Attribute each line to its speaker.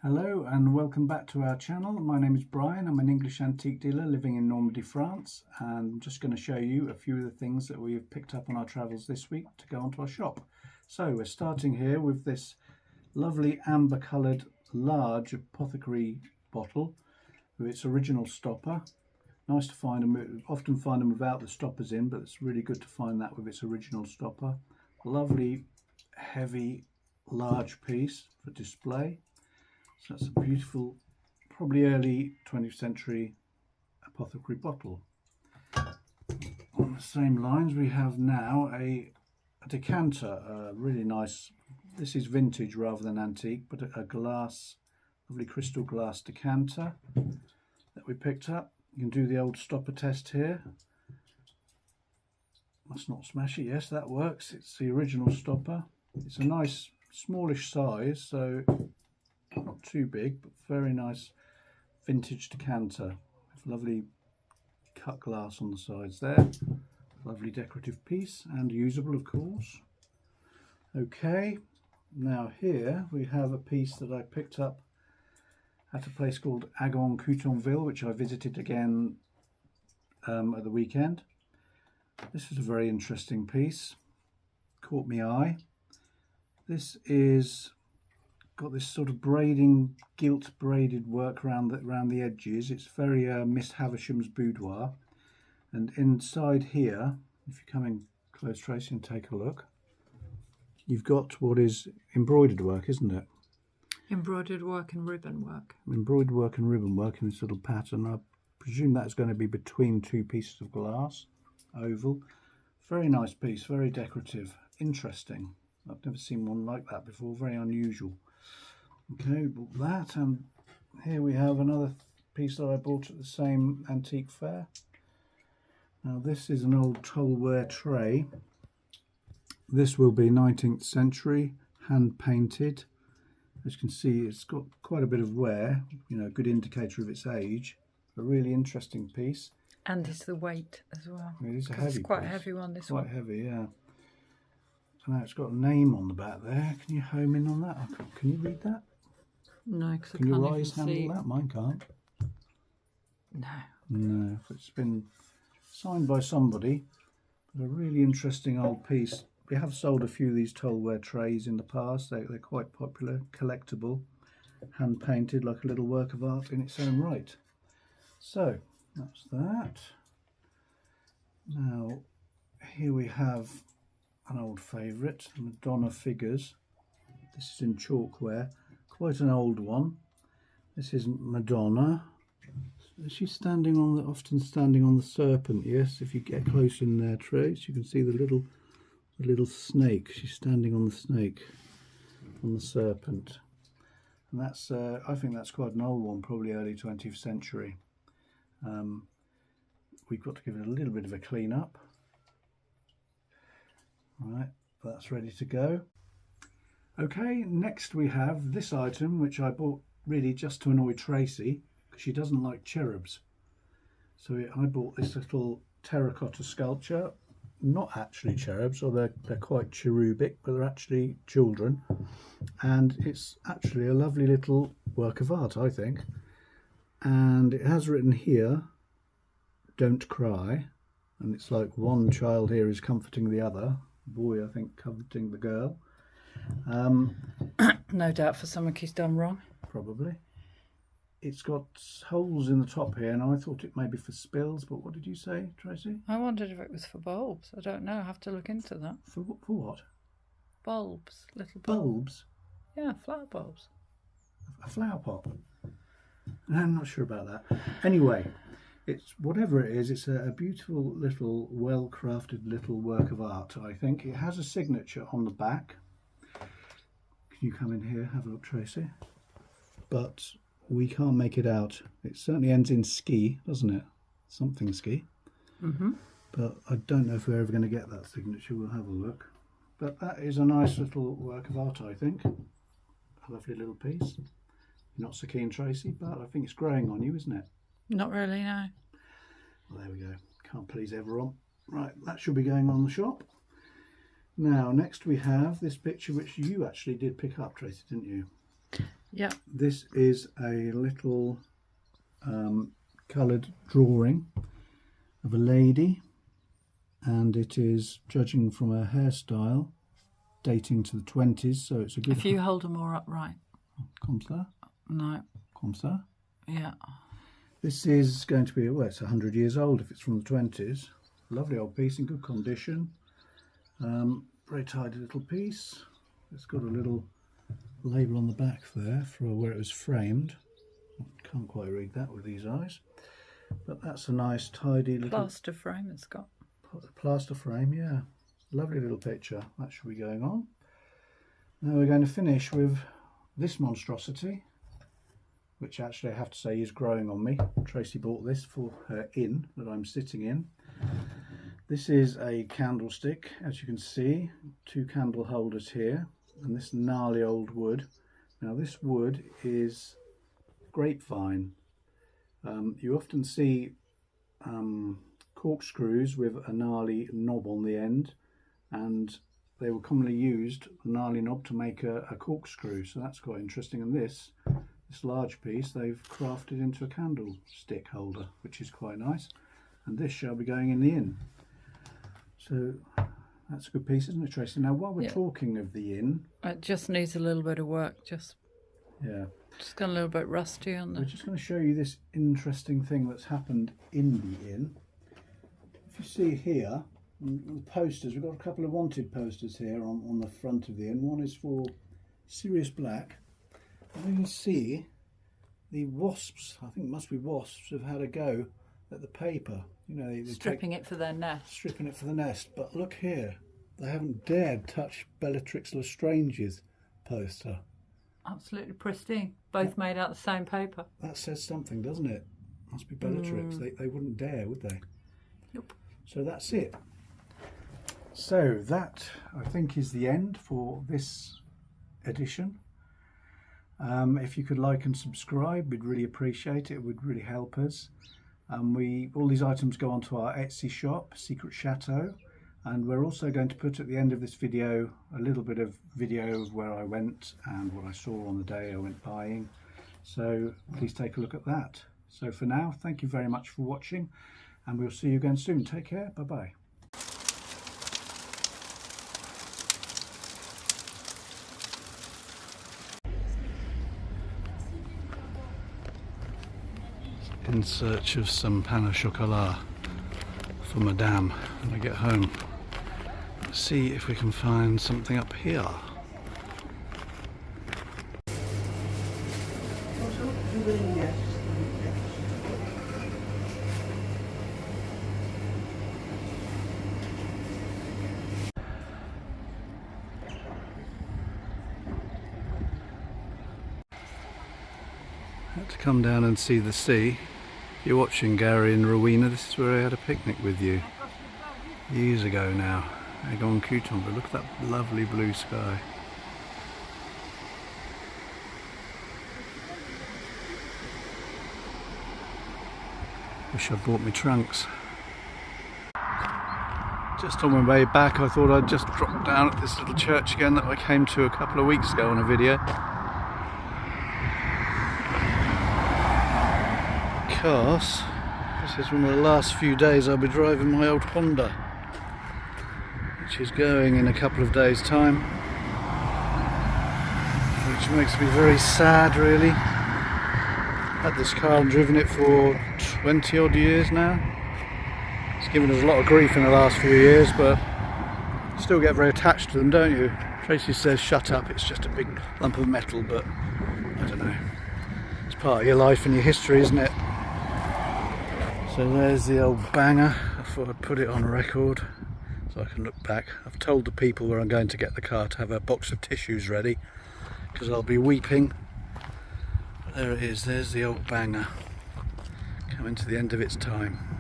Speaker 1: Hello and welcome back to our channel. My name is Brian. I'm an English antique dealer living in Normandy, France, and I'm just going to show you a few of the things that we have picked up on our travels this week to go onto our shop. So we're starting here with this lovely amber coloured large apothecary bottle with its original stopper. Nice to find them, often find them without the stoppers in, but it's really good to find that with its original stopper. Lovely heavy large piece for display. So that's a beautiful, probably early 20th century apothecary bottle. On the same lines we have now a decanter, really nice. This is vintage rather than antique, but a glass, lovely crystal glass decanter that we picked up. You can do the old stopper test here. Must not smash it. Yes, that works. It's the original stopper. It's a nice smallish size, so not too big, but very nice vintage decanter with lovely cut glass on the sides there. Lovely decorative piece and usable, of course. Okay, now here we have a piece that I picked up at a place called Agon Coutainville, which I visited again at the weekend. This is a very interesting piece, caught my eye. This is got this sort of braiding, gilt braided work around the edges. It's very Miss Havisham's boudoir. And inside here, if you come in close, Tracy, and take a look, you've got what is embroidered work, isn't it?
Speaker 2: Embroidered work and ribbon work.
Speaker 1: Embroidered work and ribbon work in this little pattern. I presume that's going to be between two pieces of glass, oval. Very nice piece, very decorative, interesting. I've never seen one like that before, very unusual. Okay, we bought that, and here we have another piece that I bought at the same antique fair. Now this is an old tollware tray. This will be 19th century, hand painted. As you can see, it's got quite a bit of wear, you know, a good indicator of its age. A really interesting piece.
Speaker 2: And it's the weight as well.
Speaker 1: It is a heavy piece.
Speaker 2: It's quite a heavy one, this one.
Speaker 1: Quite heavy, yeah. So now it's got a name on the back there. Can you home in on that? Can you read that?
Speaker 2: No, because I
Speaker 1: Can
Speaker 2: can't
Speaker 1: your
Speaker 2: even
Speaker 1: eyes handle
Speaker 2: see.
Speaker 1: that? Mine can't.
Speaker 2: No.
Speaker 1: No, it's been signed by somebody. But a really interesting old piece. We have sold a few of these tollware trays in the past. They're quite popular, collectible, hand painted, like a little work of art in its own right. So that's that. Now here we have an old favourite, Madonna figures. This is in chalkware, quite an old one. This is Madonna. She's standing on the, often standing on the serpent. Yes, if you get close in there, Trace, you can see the little snake. She's standing on the snake, on the serpent. And that's, I think that's quite an old one, probably early 20th century. We've got to give it a little bit of a clean up. Right, that's ready to go. Okay, next we have this item, which I bought really just to annoy Tracy, because she doesn't like cherubs. So I bought this little terracotta sculpture, not actually cherubs, or they're quite cherubic, but they're actually children. And it's actually a lovely little work of art, I think. And it has written here, "Don't cry." And it's like one child here is comforting the other. Boy, I think, comforting the girl.
Speaker 2: No doubt for something he's done wrong.
Speaker 1: Probably. It's got holes in the top here, and I thought it may be for spills, but what did you say, Tracy?
Speaker 2: I wondered if it was for bulbs. I don't know. I have to look into that.
Speaker 1: For what?
Speaker 2: Bulbs. Little bulbs.
Speaker 1: Bulbs?
Speaker 2: Yeah, flower bulbs.
Speaker 1: A flower pot? I'm not sure about that. Anyway, it's whatever it is, it's a beautiful little, well-crafted little work of art, I think. It has a signature on the back. Can you come in here, have a look, Tracy? But we can't make it out. It certainly ends in ski, doesn't it? Something ski. But I don't know if we're ever going to get that signature. We'll have a look. But that is a nice little work of art, I think. A lovely little piece. You're not so keen, Tracy, but I think it's growing on you, isn't it?
Speaker 2: Not really, no.
Speaker 1: Well, there we go. Can't please everyone. Right, that should be going on the shop. Now, next we have this picture, which you actually did pick up, Tracy, didn't you?
Speaker 2: Yeah.
Speaker 1: This is a little coloured drawing of a lady, and it is, judging from her hairstyle, dating to the 20s, so it's a good...
Speaker 2: If you hold them more upright.
Speaker 1: Comme ça?
Speaker 2: No.
Speaker 1: Comme ça?
Speaker 2: Yeah.
Speaker 1: This is going to be, well, it's 100 years old if it's from the 20s. Lovely old piece in good condition. Very tidy little piece. It's got a little label on the back there for where it was framed. Can't quite read that with these eyes. But that's a nice tidy little...
Speaker 2: Plaster frame it's got.
Speaker 1: Plaster frame, yeah. Lovely little picture. That should be going on. Now we're going to finish with this monstrosity, which actually I have to say is growing on me. Tracy bought this for her inn that I'm sitting in. This is a candlestick, as you can see, 2 candle holders here, and this gnarly old wood. Now this wood is grapevine. You often see corkscrews with a gnarly knob on the end, and they were commonly used, a gnarly knob, to make a corkscrew, so that's quite interesting. And this large piece they've crafted into a candlestick holder, which is quite nice, and this shall be going in the inn. So that's a good piece, isn't it, Tracy? Now while we're talking of the inn,
Speaker 2: it just needs a little bit of work, just got a little bit rusty on there.
Speaker 1: We're just going to show you this interesting thing that's happened in the inn. If you see here, the posters, we've got a couple of wanted posters here on the front of the inn. One is for Sirius Black, and you can see the wasps, I think it must be wasps, have had a go at the paper. You know, they
Speaker 2: stripping it for their nest.
Speaker 1: Stripping it for the nest. But look here, they haven't dared touch Bellatrix Lestrange's poster.
Speaker 2: Absolutely pristine. Both made out of the same paper.
Speaker 1: That says something, doesn't it? Must be Bellatrix. They wouldn't dare, would they?
Speaker 2: Nope.
Speaker 1: So that's it. So that, I think, is the end for this edition. If you could like and subscribe, we'd really appreciate it. It would really help us. All these items go onto our Etsy shop, Secret Chateau, and we're also going to put at the end of this video a little bit of video of where I went and what I saw on the day I went buying. So please take a look at that. So for now, thank you very much for watching, and we'll see you again soon. Take care. Bye bye. In search of some pain au chocolat for Madame when I get home. Let's see if we can find something up here. Had to come down and see the sea. If you're watching Gary and Rowena, this is where I had a picnic with you years ago now. Agon Coutainville. Look at that lovely blue sky. Wish I'd brought my trunks. Just on my way back, I thought I'd just drop down at this little church again that I came to a couple of weeks ago on a video. Because this is one of the last few days I'll be driving my old Honda, which is going in a couple of days' time, which makes me very sad, really. I've had this car and driven it for 20 odd years now. It's given us a lot of grief in the last few years, but you still get very attached to them, don't you? Tracy says shut up, it's just a big lump of metal, but I don't know. It's part of your life and your history, isn't it? So there's the old banger. I thought I'd put it on record so I can look back. I've told the people where I'm going to get the car to have a box of tissues ready, because I'll be weeping. But there it is, there's the old banger, coming to the end of its time.